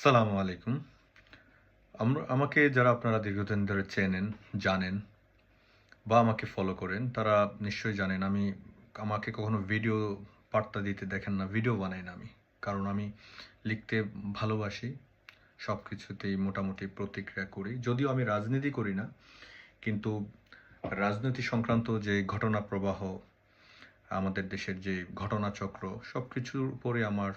আসসালামু আলাইকুম। আমাকে যারা আপনারা দীর্ঘদিন ধরে চেনেন, জানেন বা আমাকে ফলো করেন, তারা নিশ্চয়ই জানেন আমাকে কখনো ভিডিও বার্তা দিতে দেখেন না। ভিডিও বানাই না আমি। কারণ আমি লিখতে ভালোবাসি। সবকিছুতেই মোটামুটি প্রতিক্রিয়া করি। যদিও আমি রাজনীতি করি না, কিন্তু রাজনীতি সংক্রান্ত যে ঘটনা প্রবাহ, আমাদের দেশের যে ঘটনাচক্র, সবকিছুর উপরে আমার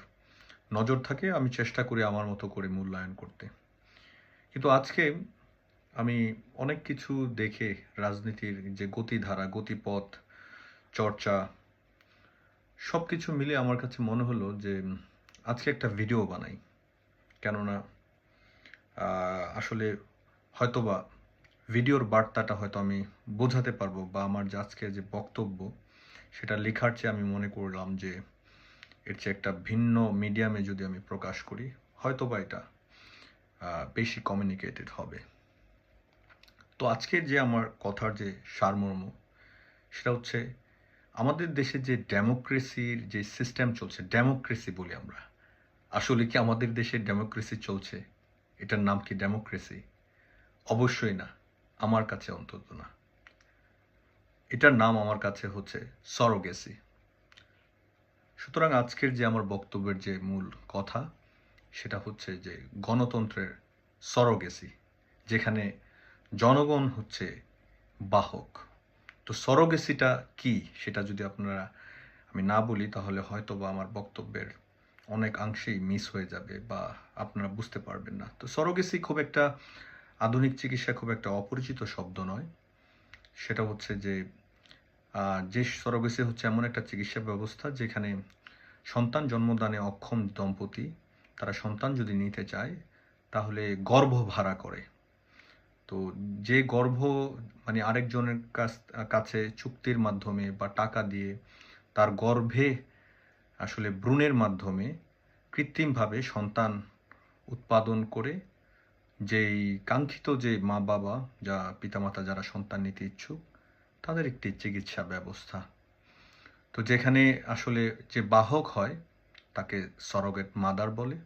নজর থাকে। আমি চেষ্টা করি আমার মতো করে মূল্যায়ন করতে। কিন্তু আজকে আমি অনেক কিছু দেখে রাজনীতির যে গতিধারা, গতিপথ, চর্চা সবকিছু মিলে আমার কাছে মনে হলো যে আজকে একটা ভিডিও বানাই। কেননা আসলে হয়তোবা ভিডিওর বার্তাটা হয়তো আমি বোঝাতে পারবো, বা আমার যে আজকে যে বক্তব্য সেটা লেখার চেয়ে আমি মনে করলাম যে এর চেয়ে একটা ভিন্ন মিডিয়ামে যদি আমি প্রকাশ করি, হয়তোবা এটা বেশি কমিউনিকেটেড হবে। তো আজকের যে আমার কথার যে সারমর্ম, সেটা হচ্ছে আমাদের দেশে যে ডেমোক্রেসির যে সিস্টেম চলছে, ডেমোক্রেসি বলি আমরা। আসলে কি আমাদের দেশে ডেমোক্রেসি চলছে? এটার নাম কি ডেমোক্রেসি? অবশ্যই না। আমার কাছে অন্তত না। এটার নাম আমার কাছে হচ্ছে সরোগেসি। সুতরাং আজকের যে আমার বক্তব্যের যে মূল কথা, সেটা হচ্ছে যে গণতন্ত্রের সরোগেসি, যেখানে জনগণ হচ্ছে বাহক। তো সরোগেসিটা কি, সেটা যদি আমি না বলি, তাহলে হয়তো বা আমার বক্তব্যের অনেকাংশেই মিস হয়ে যাবে বা আপনারা বুঝতে পারবেন না। তো সরোগেসি খুব একটা আধুনিক চিকিৎসা, খুব একটা অপরিচিত শব্দ নয়। সেটা হচ্ছে যে সরোগেসি হচ্ছে এমন একটা চিকিৎসা ব্যবস্থা যেখানে সন্তান জন্মদানে অক্ষম দম্পতি, তারা সন্তান যদি নিতে চায় তাহলে গর্ভ ভাড়া করে। তো যে গর্ভ মানে আরেকজনের কাছে চুক্তির মাধ্যমে বা টাকা দিয়ে তার গর্ভে আসলে ভ্রূণের মাধ্যমে কৃত্রিমভাবে সন্তান উৎপাদন করে, যেই কাঙ্ক্ষিত যে মা বাবা, পিতামাতা যারা সন্তান নিতে ইচ্ছুক, তাদের একটি চিকিৎসা ব্যবস্থা। তো যেখানে আসলে যে বাহক হয় তাকে সরোগেট মাদার বলে।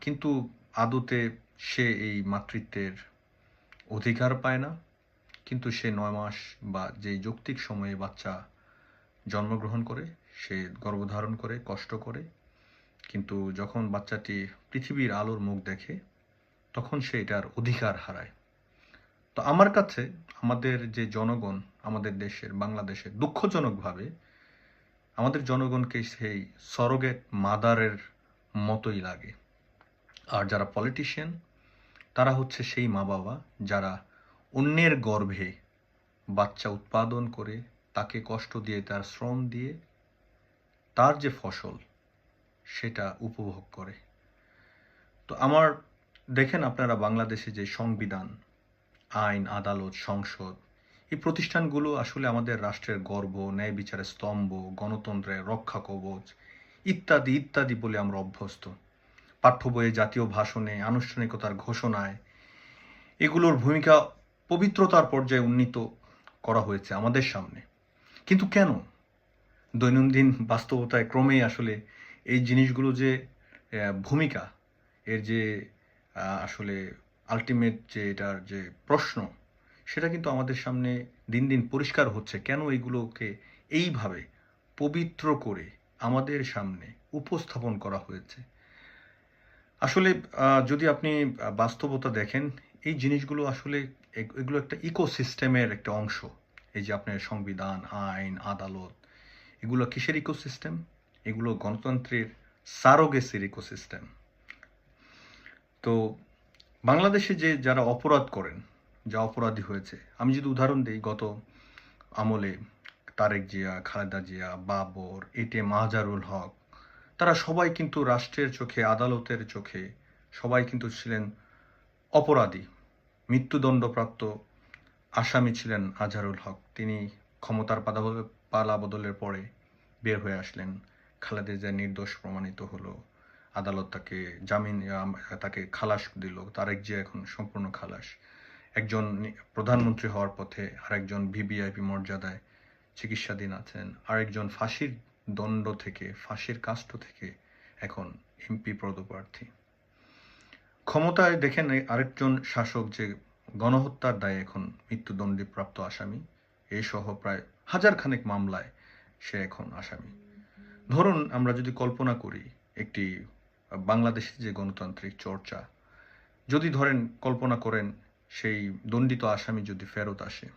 কিন্তু আদতে সে এই মাতৃত্বের অধিকার পায় না। কিন্তু সে ৯ মাস বা যেই যৌক্তিক সময়ে বাচ্চা জন্মগ্রহণ করে, সে গর্ভধারণ করে, কষ্ট করে, কিন্তু যখন বাচ্চাটি পৃথিবীর আলোর মুখ দেখে, তখন সে এটার অধিকার হারায়। তো আমার কাছে আমাদের যে জনগণ, আমাদের দেশের, বাংলাদেশের, দুঃখজনকভাবে আমাদের জনগণকে সেই সরোগেট মাদারের মতোই লাগে। আর যারা পলিটিশিয়ান, তারা হচ্ছে সেই মা বাবা যারা অন্যের গর্ভে বাচ্চা উৎপাদন করে, তাকে কষ্ট দিয়ে, তার শ্রম দিয়ে তার যে ফসল সেটা উপভোগ করে। তো দেখেন আপনারা বাংলাদেশে যে সংবিধান, আইন, আদালত, সংসদ, এই প্রতিষ্ঠানগুলো আসলে আমাদের রাষ্ট্রের গর্ব, ন্যায় বিচারের স্তম্ভ, গণতন্ত্রের রক্ষা কবচ ইত্যাদি ইত্যাদি বলে আমরা অভ্যস্ত। পাঠ্য বইয়ে, জাতীয় ভাষণে, আনুষ্ঠানিকতার ঘোষণায় এগুলোর ভূমিকা পবিত্রতার পর্যায়ে উন্নীত করা হয়েছে আমাদের সামনে। কিন্তু কেন দৈনন্দিন বাস্তবতায় ক্রমেই আসলে এই জিনিসগুলো যে ভূমিকা, এর যে আসলে আল্টিমেট যে এটার যে প্রশ্ন, সেটা কিন্তু আমাদের সামনে দিন দিন পরিষ্কার হচ্ছে। কেন এগুলোকে এইভাবে পবিত্র করে আমাদের সামনে উপস্থাপন করা হয়েছে? আসলে যদি আপনি বাস্তবতা দেখেন, এই জিনিসগুলো আসলে এগুলো একটা ইকোসিস্টেমের একটা অংশ। এই যে আপনার সংবিধান, আইন, আদালত, এগুলো কিসের ইকোসিস্টেম? এগুলো গণতন্ত্রের সারোগেসির ইকোসিস্টেম। তো বাংলাদেশে যারা অপরাধ করেন, যা অপরাধী হয়েছে, আমি যদি উদাহরণ দিই, গত আমলে তারেক জিয়া, খালেদা জিয়া, বাবর, এটিএম আজহারুল হক, তারা সবাই কিন্তু রাষ্ট্রের চোখে, আদালতের চোখে সবাই কিন্তু ছিলেন অপরাধী। মৃত্যুদণ্ডপ্রাপ্ত আসামি ছিলেন আজহারুল হক। তিনি ক্ষমতার পালা বদলের পরে বের হয়ে আসলেন। খালেদা জিয়া নির্দোষ প্রমাণিত হলো। আদালত তাকে তাকে খালাস দিল। তারেক জিয়া এখন সম্পূর্ণ খালাস। একজন প্রধানমন্ত্রী হওয়ার পথে আরেকজন ভিভিআইপি মর্যাদায় চিকিৎসাধীন আছেন। আরেকজন ফাঁসির কাষ্ঠ থেকে এখন এমপি পদপ্রার্থী। ক্ষমতায় দেখেন আরেকজন শাসক যে গণহত্যার দায়ে এখন মৃত্যুদণ্ডপ্রাপ্ত আসামি, এই সহ প্রায় হাজারখানেক মামলায় সে এখন আসামি। ধরুন আমরা যদি কল্পনা করি একটি বাংলাদেশের যে গণতান্ত্রিক চর্চা, যদি ধরেন কল্পনা করেন সেই দণ্ডিত আসামি যদি ফেরত আসে,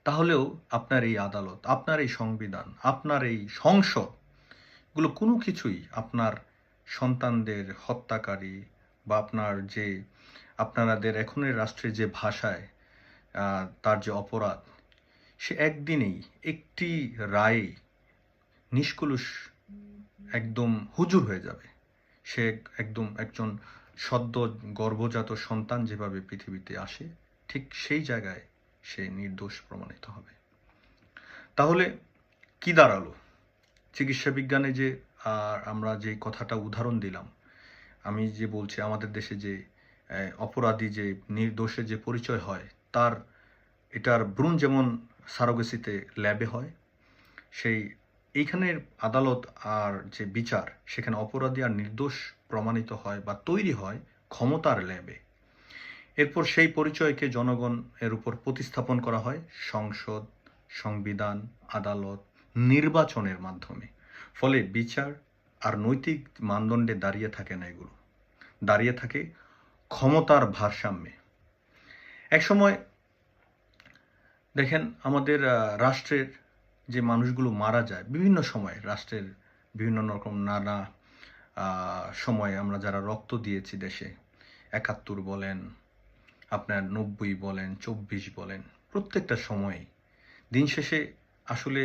তাহলেও আপনার এই আদালত, আপনার এই সংবিধান, আপনার এই সংসদ গুলো কোনো কিছুই আপনার সন্তানদের হত্যাকারী বা আপনাদের এখনের রাষ্ট্রের যে ভাষায় তার যে অপরাধ, সে একদিনেই একটি রায়ে নিষ্কলুষ একদম হুজুর হয়ে যাবে। সে একদম একজন সদ্য গর্ভজাত সন্তান যেভাবে পৃথিবীতে আসে, ঠিক সেই জায়গায় সে নির্দোষ প্রমাণিত হবে। তাহলে কি দাঁড়ালো? চিকিৎসা বিজ্ঞানে যে আমরা যে কথাটা উদাহরণ দিলাম, আমি যে বলছি আমাদের দেশে যে অপরাধী যে নির্দোষের যে পরিচয় হয়, এটার ভ্রূণ যেমন সারোগেসিতে ল্যাবে হয়, সেই এইখানের আদালত আর যে বিচার, সেখানে অপরাধী আর নির্দোষ প্রমাণিত হয় বা তৈরি হয় ক্ষমতার ল্যাবে। এরপর সেই পরিচয়কে জনগণ এর উপর প্রতিস্থাপন করা হয় সংসদ, সংবিধান, আদালত, নির্বাচনের মাধ্যমে। ফলে বিচার আর নৈতিক মানদণ্ডে দাঁড়িয়ে থাকে না, এগুলো দাঁড়িয়ে থাকে ক্ষমতার ভারসাম্যে। একসময় দেখেন আমাদের রাষ্ট্রের যে মানুষগুলো মারা যায় বিভিন্ন সময়, রাষ্ট্রের বিভিন্ন রকম নানা সময়ে আমরা যারা রক্ত দিয়েছি দেশে, ৭১ বলেন, আপনার ৯০ বলেন, ২৪ বলেন, প্রত্যেকটা সময়ে দিন শেষে আসলে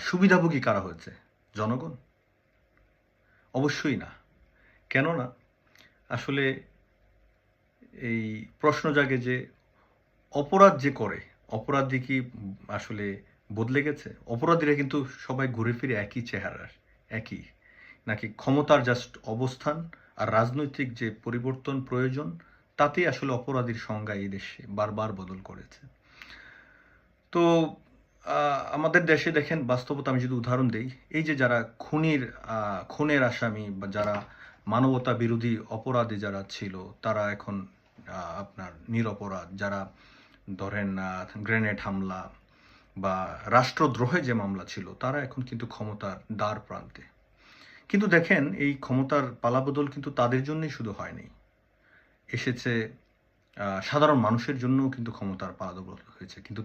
সুবিধাভোগী কারা হয়েছে? জনগণ? অবশ্যই না। কেননা আসলে এই প্রশ্ন জাগে যে অপরাধ যে করে, অপরাধী কি আসলে বদলে গেছে? অপরাধীরা কিন্তু সবাই ঘুরে ফিরে একই চেহারার, একই, নাকি ক্ষমতার জাস্ট অবস্থান আর রাজনৈতিক যে পরিবর্তন প্রয়োজন, তাতেই আসলে অপরাধীর সংজ্ঞা এই দেশে বারবার বদল করেছে। তো আমাদের দেশে দেখেন বাস্তবতা, আমি যদি উদাহরণ দিই, এই যে যারা খুনের আসামি বা যারা মানবতা বিরোধী অপরাধী যারা ছিল, তারা এখন আপনার নিরপরাধ। যারা ধরেন গ্রেনেড হামলা বা রাষ্ট্রদ্রোহে যে মামলা ছিল, তারা এখন কিন্তু ক্ষমতার দ্বার প্রান্তে। কিন্তু দেখেন এই ক্ষমতার পালাবদল কিন্তু তাদের জন্যই শুধু হয়নি, এসেছে সাধারণ মানুষের জন্যও কিন্তু ক্ষমতার পালাবদল হয়েছে। কিন্তু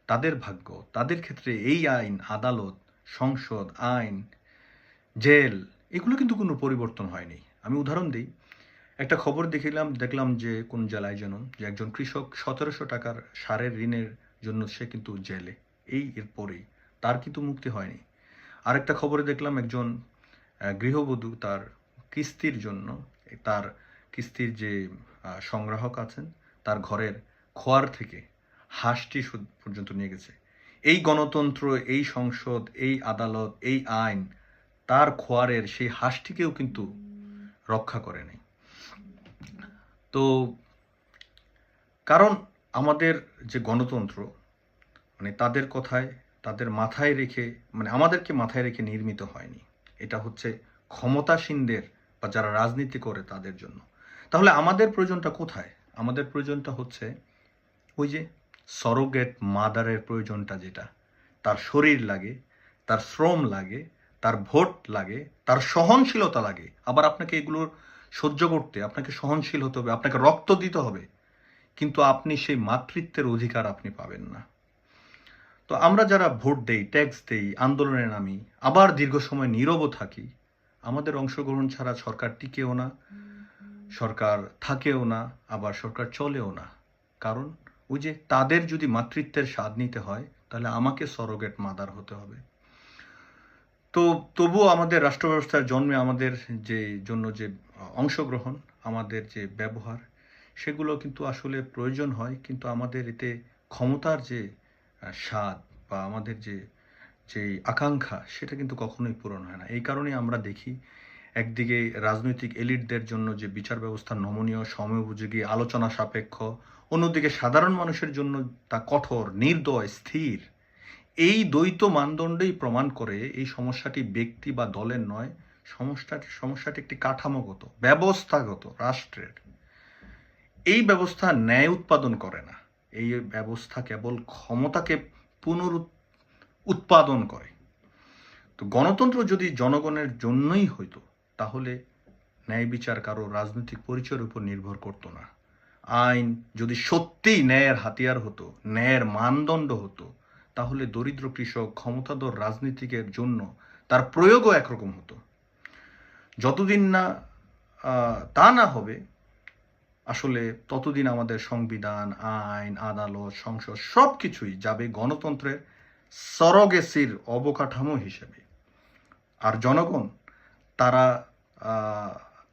তাদের ভাগ্য, তাদের ক্ষেত্রে এই আইন, আদালত, সংসদ, আইন, জেল, এগুলো কিন্তু কোনো পরিবর্তন হয়নি। আমি উদাহরণ দিই, একটা খবর দেখলাম যে কোন জেলায় যেন যে একজন কৃষক ১৭০০ টাকার সারের ঋণের জন্য সে কিন্তু জেলে, এরপরেই তার কিন্তু মুক্তি হয়নি। আরেকটা খবরে দেখলাম একজন গৃহবধূ তার কিস্তির জন্য, তার কিস্তির যে সংগ্রাহক আছেন, তার ঘরের খোয়ার থেকে হাঁসটি পর্যন্ত নিয়ে গেছে। এই গণতন্ত্র, এই সংসদ, এই আদালত, এই আইন তার খোয়ারের সেই হাঁসটিকেও কিন্তু রক্ষা করে নেই। তো কারণ আমাদের যে গণতন্ত্র, মানে তাদের কথায়, তাদের মাথায় রেখে, মানে আমাদেরকে মাথায় রেখে নির্মিত হয়নি। এটা হচ্ছে ক্ষমতাসীনদের বা যারা রাজনীতি করে তাদের জন্য। তাহলে আমাদের প্রয়োজনটা কোথায়? আমাদের প্রয়োজনটা হচ্ছে ওই যে সরোগেট মাদারের প্রয়োজনটা, যেটা তার শরীর লাগে, তার শ্রম লাগে, তার ভোট লাগে, তার সহনশীলতা লাগে। আবার আপনাকে এগুলোর সহ্য করতে আপনাকে সহনশীল হতে হবে, আপনাকে রক্ত দিতে হবে, কিন্তু আপনি সেই মাতৃত্বের অধিকার আপনি পাবেন না। তো আমরা যারা ভোট দেই, ট্যাক্স দেই, আন্দোলনে নামি, আবার দীর্ঘ সময় নীরব থাকি, আমাদের অংশগ্রহণ ছাড়া সরকার টিকেও না, সরকার থাকেও না, আবার সরকার চলেও না। কারণ ওই যে তাদের যদি মাতৃত্বের স্বাদ নিতে হয়, তাহলে আমাকে সরোগেট মাদার হতে হবে। তো তবুও আমাদের রাষ্ট্র ব্যবস্থার জন্মে আমাদের যে জন্য যে অংশগ্রহণ, আমাদের যে ব্যবহার, সেগুলো কিন্তু আসলে প্রয়োজন হয়, কিন্তু আমাদের এতে ক্ষমতার যে স্বাদ বা আমাদের যে আকাঙ্ক্ষা, সেটা কিন্তু কখনোই পূরণ হয় না। এই কারণে আমরা দেখি একদিকে রাজনৈতিক এলিটদের জন্য যে বিচার ব্যবস্থা নমনীয়, সময়োপযোগী, আলোচনা সাপেক্ষ, অন্যদিকে সাধারণ মানুষের জন্য তা কঠোর, নির্দয়, স্থির। এই দ্বৈত মানদণ্ডেই প্রমাণ করে এই সমস্যাটি ব্যক্তি বা দলের নয়, সমস্যাটি একটি কাঠামোগত, ব্যবস্থাগত, রাষ্ট্রের। এই ব্যবস্থা ন্যায় উৎপাদন করে না। এই ব্যবস্থা কেবল ক্ষমতাকে উৎপাদন করে। তো গণতন্ত্র যদি জনগণের জন্যই হইতো, তাহলে ন্যায় বিচার কারো রাজনৈতিক পরিচয়ের উপর নির্ভর করতো না। আইন যদি সত্যিই ন্যায়ের হাতিয়ার হতো, ন্যায়ের মানদণ্ড হতো, তাহলে দরিদ্র কৃষক, ক্ষমতাধর রাজনীতিকের জন্য তার প্রয়োগও একরকম হতো। যতদিন না তা না হবে, আসলে ততদিন আমাদের সংবিধান, আইন, আদালত, সংসদ সব কিছুই যাবে গণতন্ত্রের সরোগেসির অবকাঠামো হিসেবে। আর জনগণ, তারা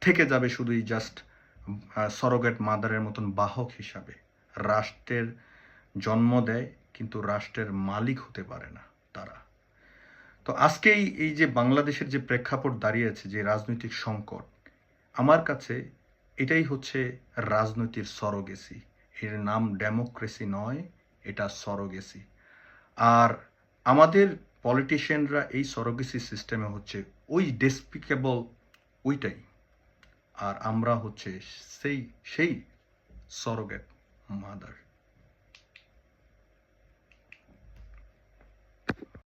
থেকে যাবে শুধুই জাস্ট সরোগেট মাদারের মতন বাহক হিসাবে। রাষ্ট্রের জন্ম দেয়, কিন্তু রাষ্ট্রের মালিক হতে পারে না তারা। তো আজকে এই যে বাংলাদেশের যে প্রেক্ষাপট দাঁড়িয়েছে, যে রাজনৈতিক সংকট, আমার কাছে এটাই হচ্ছে রাজনীতির সরোগেসি। এর নাম ডেমোক্রেসি নয়, এটা সরোগেসি। আর আমাদের পলিটিশিয়ানরা এই সরোগেসি সিস্টেমে হচ্ছে ওই ডেসপিকেবল ওইটাই। আর আমরা হচ্ছে সেই সরোগেট মাদার।